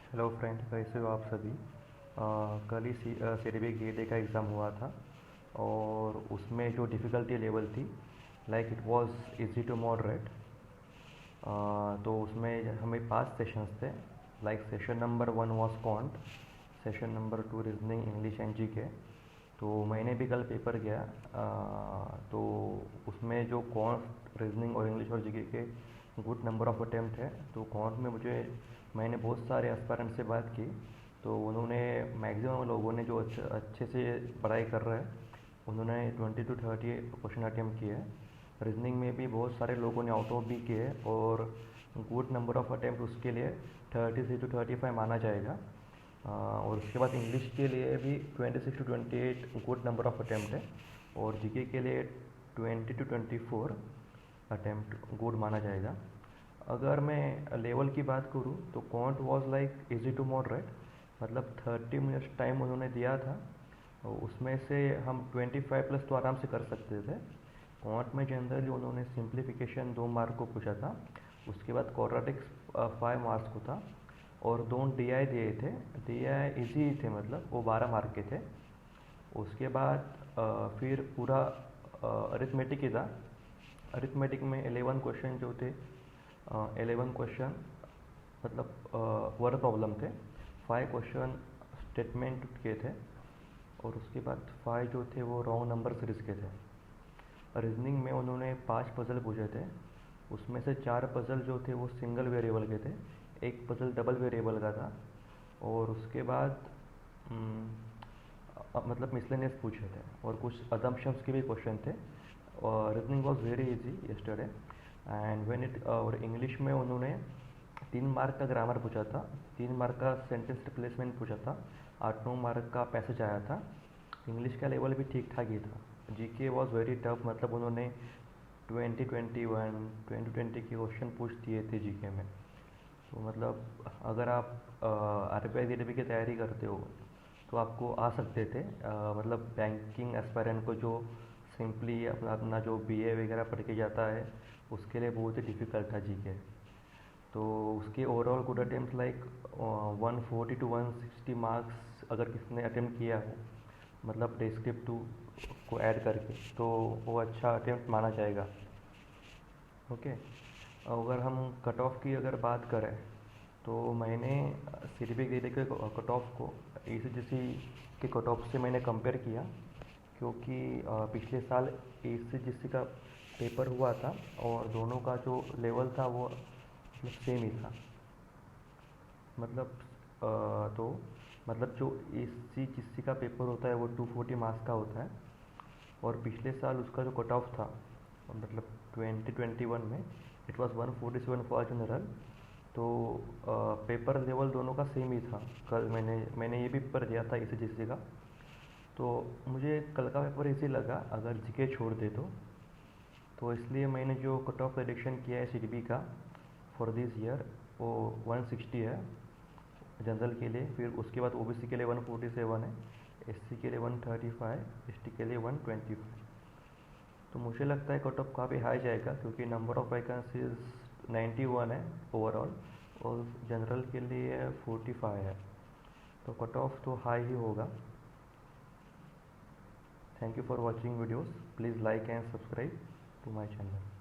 Hello friends, कैसे हो आप सभी। कल ही CDB गेट का एग्ज़ाम हुआ था और उसमें जो डिफ़िकल्टी लेवल थी, like it was easy to moderate. तो उसमें हमें 5 सेशंस थे। Like session number 1 was quant, session number 2 reasoning, English and GK. तो मैंने भी कल पेपर किया। तो उसमें जो कॉन्ट, रीजनिंग और इंग्लिश और जीके के गुड नंबर ऑफ अटैम्प्ट है। तो कॉन्ट में मैंने बहुत सारे एस्पायरेंट से बात की, तो उन्होंने मैक्सिमम लोगों ने जो अच्छे से पढ़ाई कर रहे हैं उन्होंने 20 to 30 क्वेश्चन अटैम्प्ट किए हैं। रीजनिंग में भी बहुत सारे लोगों ने आउट ऑफ भी किए और गुड नंबर ऑफ अटैम्प्ट उसके लिए 30 to 35 माना जाएगा। और उसके बाद इंग्लिश के लिए भी 26 to 28 good number of attempt है और जीके के लिए 20 to 24 अटैम्प्ट गुड माना जाएगा। अगर मैं लेवल की बात करूँ तो quant was like easy to moderate, मतलब 30 मिनट्स टाइम उन्होंने दिया था और उसमें से हम 25 प्लस तो आराम से कर सकते थे। कॉन्ट में जनरली उन्होंने सिंप्लीफिकेशन 2 मार्क को पूछा था, उसके बाद क्वाड्रेटिक्स 5 मार्क्स को था और 2 DI दिए थे। DI इजी थे, मतलब वो 12 मार्क के थे। उसके बाद फिर पूरा अरिथमेटिक ही था। अरिथमेटिक में 11 क्वेश्चन जो थे, 11 क्वेश्चन मतलब वर्ड प्रॉब्लम थे। 5 क्वेश्चन स्टेटमेंट के थे और उसके बाद 5 जो थे वो रॉन्ग नंबर सीरीज के थे। रीजनिंग में उन्होंने 5 पजल पूछे थे, उसमें से 4 पजल जो थे वो सिंगल वेरिएबल के थे, एक पजल डबल वेरिएबल का था और उसके बाद मतलब मिसलेनियस पूछे थे और कुछ अजम्पशंस के भी क्वेश्चन थे। और reasoning was very easy yesterday and when it. और इंग्लिश में उन्होंने 3 मार्क का ग्रामर पूछा था, 3 मार्क का सेंटेंस रिप्लेसमेंट पूछा था, 8-9 मार्क का पैसेज आया था। इंग्लिश का लेवल भी ठीक ठाक ही था। जीके वाज वेरी टफ, मतलब उन्होंने 2020 के क्वेश्चन पूछ दिए थे जीके में। तो मतलब अगर आप RBI की तैयारी करते हो तो आपको आ सकते थे। मतलब बैंकिंग एस्पायरेंट को जो सिंपली अपना अपना जो BA वगैरह पढ़ के जाता है उसके लिए बहुत ही डिफ़िकल्ट था जीके। तो उसके overall good attempt like 140 to 160 marks अगर किसने अटेम्प्ट किया हो, मतलब डिस्क्रिप्टिव को ऐड करके, तो वो अच्छा अटेम्प्ट माना जाएगा। ओके। अगर हम कट ऑफ की अगर बात करें तो मैंने CDB ग्रेड के कट ऑफ को ACGC के कट ऑफ से मैंने कंपेयर किया, क्योंकि पिछले साल ACGC का पेपर हुआ था और दोनों का जो लेवल था वो मतलब सेम ही था। मतलब तो मतलब जो ACGC का पेपर होता है वो 240 मार्क्स का होता है और पिछले साल उसका जो कट ऑफ था मतलब 2021 में इट वाज 147 फॉर जनरल। तो पेपर लेवल दोनों का सेम ही था। कल मैंने ये भी पेपर दिया था ACGC का, तो मुझे कल का पेपर इजी लगा अगर जीके छोड़ दे तो इसलिए मैंने जो कट ऑफ प्रेडिक्शन किया है CDB का फॉर दिस ईयर वो 160 है जनरल के लिए। फिर उसके बाद OBC के लिए 147 है, SC के लिए 135, ST के लिए 125। तो मुझे लगता है कट ऑफ काफ़ी हाई जाएगा क्योंकि नंबर ऑफ वैकेंसीज 91 है ओवरऑल और जनरल के लिए 45 है, तो कट ऑफ तो हाई ही होगा। Thank you for watching videos, please like and subscribe to my channel.